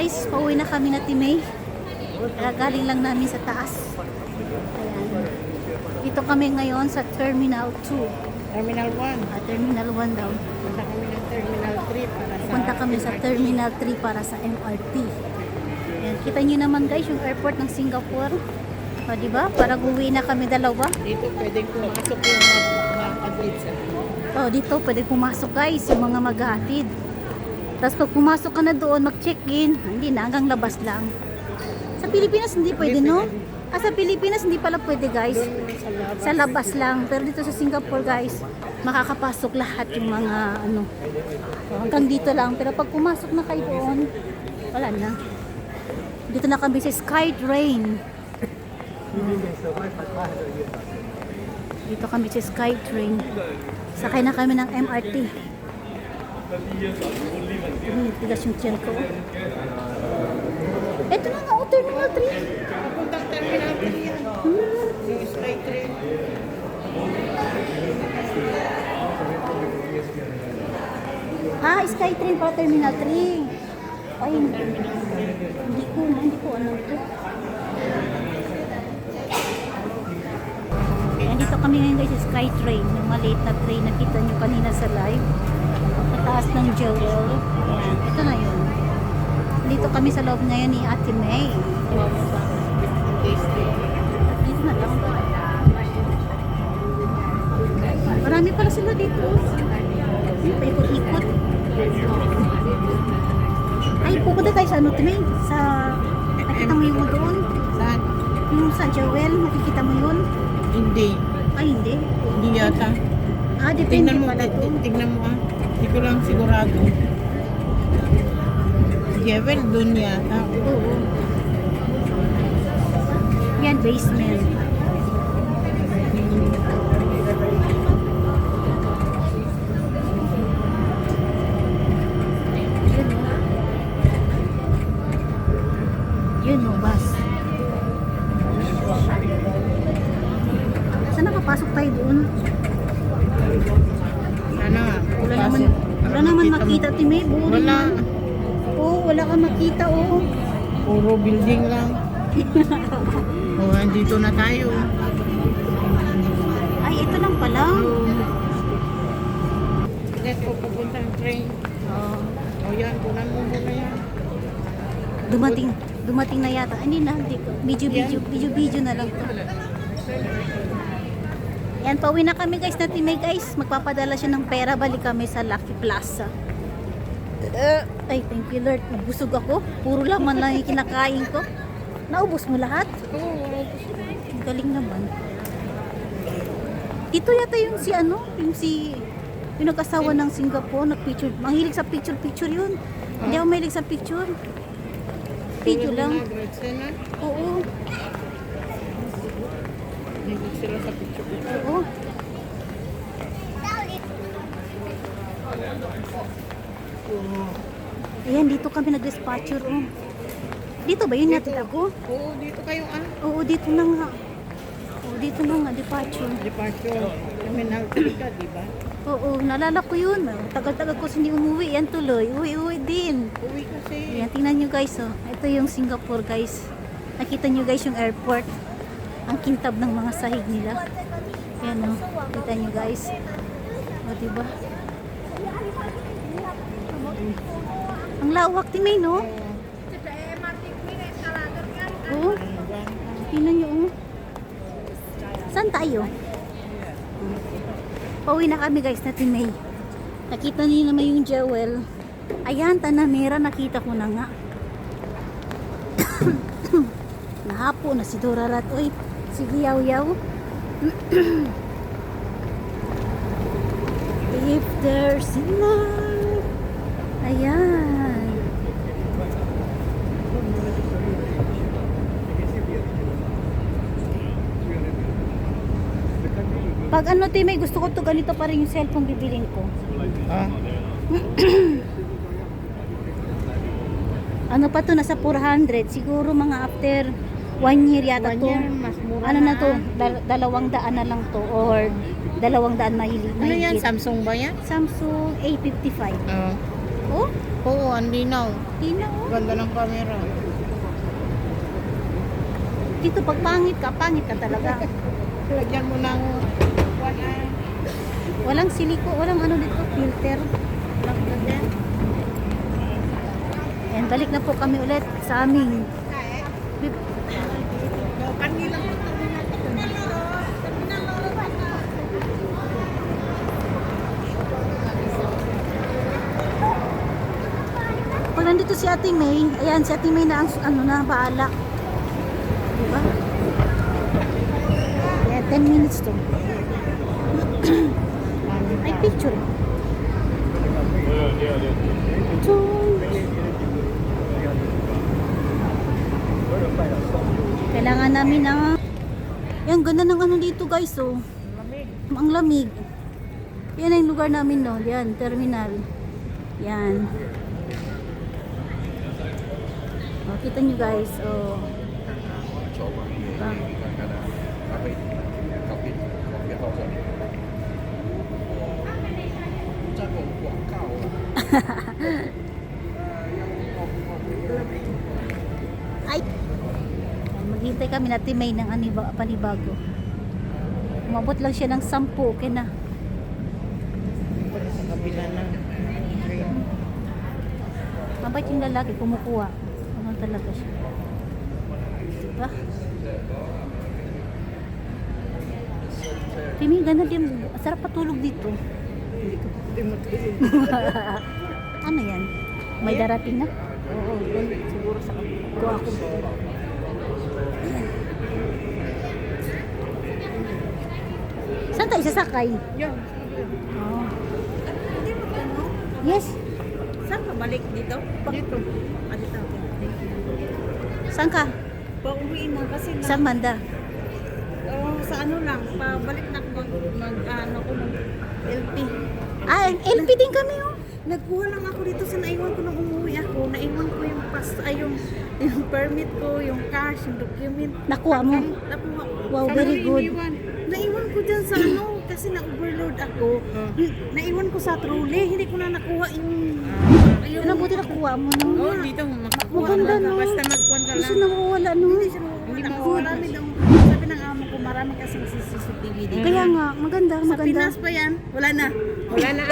guys, pauwi na kami na Timay. Galing lang namin sa taas. Ayan. Dito kami ngayon sa Terminal 2. Terminal 1. Terminal 1 daw. Punta kami ng Terminal 3 para sa... Punta kami sa Terminal 3 para sa MRT. Ayan. Kita nyo naman guys yung airport ng Singapore. O, diba? Parang uwi na kami dalawa. Dito pwedeng pumasok yung mag-admit sa... O, dito pwede pumasok guys yung mga maghahatid. Tapos pag pumasok ka na doon, mag-check-in, hindi na, hanggang labas lang. Sa Pilipinas hindi pwede, no? Sa Pilipinas hindi pala pwede guys. Sa labas lang. Pero dito sa Singapore guys, makakapasok lahat yung mga ano. Hanggang dito lang. Pero pag pumasok na kayo doon, wala na. Dito na kami sa Skytrain. Dito kami sa Skytrain. Sakay na kami ng MRT. Tigas yung tiyan ko. Ito na nga, Terminal 3. Papuntang Terminal 3 yan. Yung Sky Train. Skytrain para Terminal 3. Ay, hindi ko alam ito. Nandito kami ngayon guys sa Skytrain, yung maliit na train na kita nyo kanina sa live. Pagkataas ng Jewel. Ayan, ito na yun. Dito kami sa loob ngayon ni Ate May. Dito na lang. Marami pala sila dito. Paikot-ikot. Ay, pupunta tayo sa ano, Ate May? Sa, nakita mo yung doon? Saan? Yung sa Jewel, nakikita mo yun? Hindi. Ay, hindi. Hindi yata. Depende Tingnan mo, pala to. tingnan mo ah. Hindi ko lang sigurado. Jewel, dun yata. Oo. Yan, basement. Yun o, bus. Saan nakapasok tayo doon? Sana. Wala naman makita, Timay. Boring Wala. man. Oo, wala kang makita, oo. Puro building lang. Andito na tayo. Ay, ito lang pala. Let's go papuntang train. Yan, kunan mo muna yan. Dumating na yata. Hindi na, video na lang to. Yan, pauwi na kami guys na Timay guys. Magpapadala siya ng pera. Balik kami sa Lucky Plaza. Ay, thank you Lord. Busog ako. Puro laman lang yung kinakain ko. Naubos mo lahat? Ang galing naman. Dito yata yung si ano, yung nag-asawa ng Singapore, nag-picture. Mahilig sa picture yun. Hindi ako mahilig sa picture. Video lang. Oo. Mahilig sila sa picture. Oo. Ayan, dito kami nag-dispatcher. Oh. Dito ba yun natin ako? Oo, dito kayo ah. Oo, dito na nga. Oo, dito na nga, departure. Departure. Terminal 3 ka, di ba? Oo, naalala ko yun. Tagal-tagal ko hindi umuwi. Yan tuloy. Uwi din. Uwi kasi. Ayan, tingnan nyo guys. Oh. Ito yung Singapore guys. Nakita nyo guys yung airport. Ang kintab ng mga sahig nila. Ayan o. Kita nyo guys. O, diba? Ang lawak Timay, no? Oo. Tingnan nyo, oh. Saan tayo? Pauwi na kami guys na Timay. Nakita niyo naman yung Jewel. Ayan, Tanamera, nakita ko na nga. Nahapo na si Dorarat. Uy, sige yaw-yaw. If there's love. Ayan. Pag ano Timay, gusto ko to ganito pa rin yung cellphone bibiling ko. Ah, Ano pa to, nasa 400. Siguro mga after 1 year yata 1 to. year, mas mura Ano na to, 200 na lang to or 200 mahili. Ano yan? Samsung ba yan? Samsung A55. Oo. Oh, Oo, ang linaw. Tina, oh. Ganda ng camera. Dito pag pangit ka talaga. Lagyan mo ng wala. Walang siliko, walang ano dito, filter. Lang ganyan. Ayan, balik na po kami ulit sa aming Kanilang pag nandito si Ate May, ayan, si Ate May na ang ano na, baala. Diba? Ayan, 10 minutes to. Ay, picture. Kailangan namin ng yan, ganda ng ano dito guys, oh. lamig. Ang lamig. Yan ang lugar namin, no. Yan, terminal. Yan. Oh, kita nyo guys, oh. Diba? Ay! Yan, maghintay kami na Timay ng panibago. Umabot lang siya ng 10, okay na. Sa kabila ng train. Mabait yung lalaki, kumukuha. Ano talaga siya. Diba? Timmy, ganda din. Sarap patulog dito. Hindi mo tulog. Ano yan? May darating na? Oo, doon siguro sa kabila. Kuha ako. Saan tayo sasakay? Yan. Oh. Yes. Saan ka balik dito? Dito. Dito. Saan ka? Pauwiin na kasi Saan banda? sa ano lang, pabalik na ako ano ko ng LP. Ah, LP din kami oh. Nagkuha lang ako dito sa naiwan ko nung umuwi ako. Naiwan ko yung yung permit ko, yung cash, yung document. Nakuha mo? Nakuha ko. Wow, Saan very mo good. iniwan? Naiwan ko dyan sa ano, kasi na-overload ako. Naiwan ko sa trolley, hindi ko na nakuha yung... Ano buti nakuha mo no? Oo, dito makakuha. Maganda, no? Basta magkuhan ka Kasi lang. nawawala no? Hindi siya marami daw. Sabi ng amo ko, marami kasing CCTV dito. Kaya nga, maganda, Sa maganda. Pinas pa yan, wala na. Wala na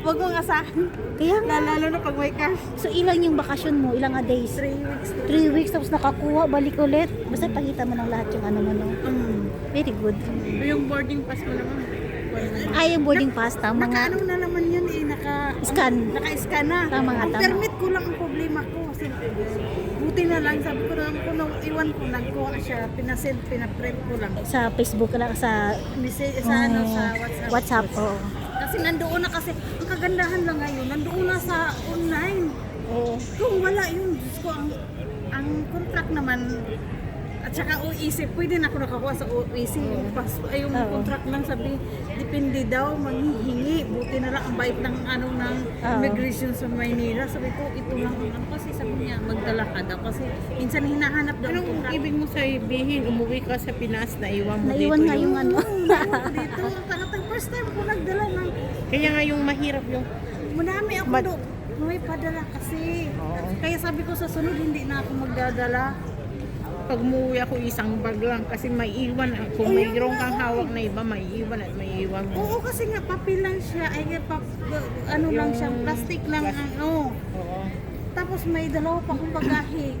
Huwag mong asahan. Kaya nga. Lalo na pag may cash. So ilang yung bakasyon mo? Ilang days? 3 weeks. 3 weeks tapos nakakuha, balik ulit. Basta pakita mo ng lahat yung ano mo no? Very good. Yung boarding pass mo naman. Ay, yung boarding pass, tama nga. Naka-ano na naman yun eh, Scan. naka-scan na. Tama nga, Ang tama. permit ko lang ang problema ko. Kasi buti na lang, sabi ko naman ko, nung iwan ko, nagkuha siya, pinasend, pinaprint ko lang. Sa Facebook lang, sa Message, sa ano, sa WhatsApp. WhatsApp, oo. Kasi nandoon na kasi, ang kagandahan lang ngayon, nandoon na sa online. Oo. Kung wala yun, Diyos ko, ang contract naman, at saka OEC, pwede na ako nakakuha sa OEC. Yung Oo. contract lang sabi, depende daw, manghihingi. Buti na lang ang bait ng ano ng Oo. immigration sa Maynila. Sabi ko, ito lang ang ano. Kasi sabi niya, magdala ka daw. Kasi minsan hinahanap daw ang contract. Ibig mo sabihin, umuwi ka sa Pinas, naiwan Naiwan nga yung ano. dito. First time ko nagdala ng... Kaya nga yung mahirap yung Madami ako do. May padala kasi. Kaya sabi ko sa sunod, hindi na ako magdadala. pag umuwi ako isang bag lang kasi may iwan. Kung mayroong kang hawak na iba, may iwan at may iwan mo. Oo, kasi nga papel lang siya. Ay, ano lang siya, plastic lang. Ano. Oo. Tapos may dalawa pa akong bagahe.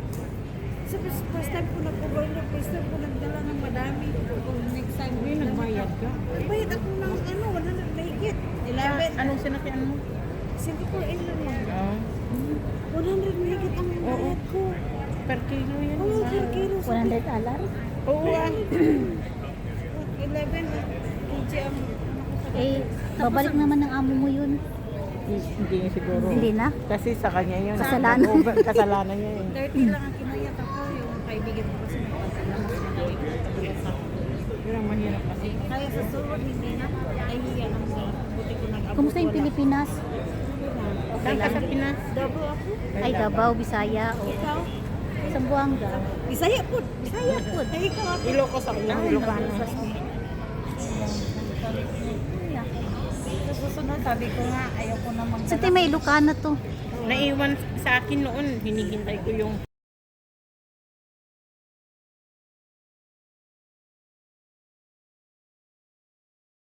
So, first time ko nag-overload, first time ko nagdala ng madami. Kung next time, May nagbayad ka. Nagbayad ako ng ano, 100 na higit. 11. Anong sinakyan mo? Singapore Airlines. Oo. 100 na higit ang bayad ko. Per kilo yan. Oo, per kilo. 100 alar? Oo ah. 11 kg ang Eh, babalik naman ng amo mo yun. Hindi siguro. Hindi na? Kasi sa kanya yun. Kasalanan. Kasalanan niya yun. 30 lang ang kinayat ako. Yung kaibigan ko kasi nakasalamat na Yun ang mahirap kasi. Kaya sa sulod hindi na. Ay hiya lang sa buti ko nag-abot. Kumusta yung Pilipinas? Saan ka sa Pinas? Double ako. Ay, Davao, Bisaya, o Ikaw? Zamboanga. Bisaya po. Bisaya po. Ay ikaw ako. Ilocos ako. Ilocano. Sa susunod sabi ko nga ayaw ko na mag Sa Timay, Ilocana to. Oo, Naiwan sa akin noon, hinihintay ko yung